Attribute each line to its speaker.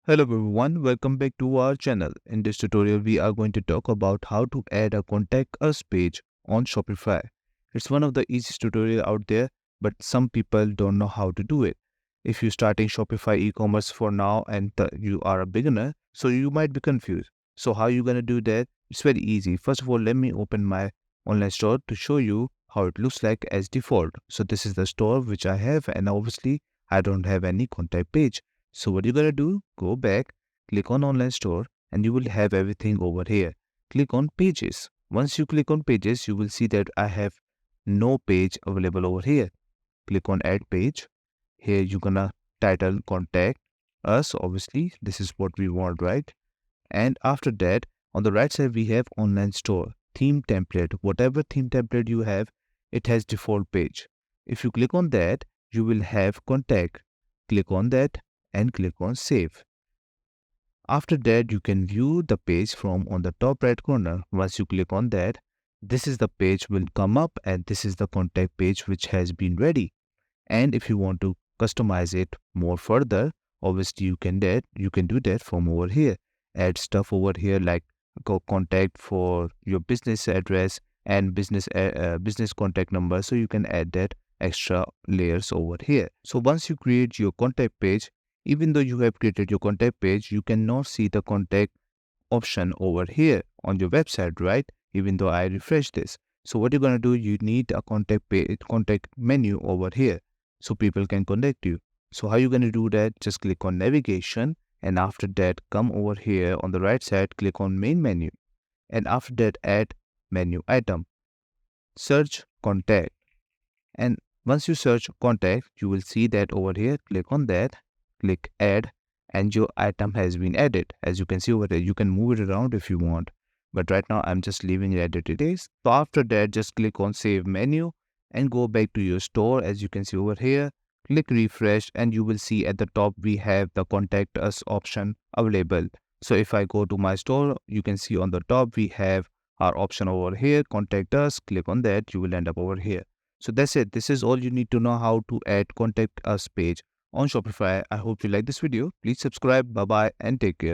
Speaker 1: Hello everyone, welcome back to our channel. In this tutorial, we are going to talk about how to add a contact us page on Shopify. It's one of the easiest tutorial out there, but some people don't know how to do it. If you're starting Shopify e-commerce for now and you are a beginner, so you might be confused. So how you going to do that? It's very easy. First of all, let me open my online store to show you how it looks like as default. So this is the store which I have, and obviously I don't have any contact page. So what you're gonna do, go back, click on online store, and you will have everything over here. Click on pages. Once you click on pages, you will see that I have no page available over here. Click on add page. Here you're gonna title contact us. Obviously, this is what we want, right? And after that, on the right side, we have online store, theme template. Whatever theme template you have, it has default page. If you click on that, you will have contact. Click on that and click on save. After that, you can view the page from on the top right corner. Once you click on that, this is the page will come up and this is the contact page which has been ready. And if you want to customize it more further, obviously you can do that from over here. Add stuff over here like contact for your business address and business contact number. So you can add that extra layers over here. So once you create your contact page, even though you have created your contact page, you cannot see the contact option over here on your website, right? Even though I refresh this. So what you're going to do, you need a contact page, contact menu over here so people can contact you. So how you going to do that? Just click on navigation, and after that come over here on the right side, click on main menu, and after that add menu item, search contact, and once you search contact, you will see that over here. Click on that, click add, and your item has been added. As you can see over there, you can move it around if you want, but right now I'm just leaving it as it is. So after that, just click on save menu and go back to your store. As you can see over here, click refresh, and you will see at the top we have the contact us option available. So if I go to my store, you can see on the top we have our option over here, contact us. Click on that, you will end up over here. So that's it. This is all you need to know how to add contact us page on Shopify. I hope you like this video. Please subscribe. Bye bye and take care.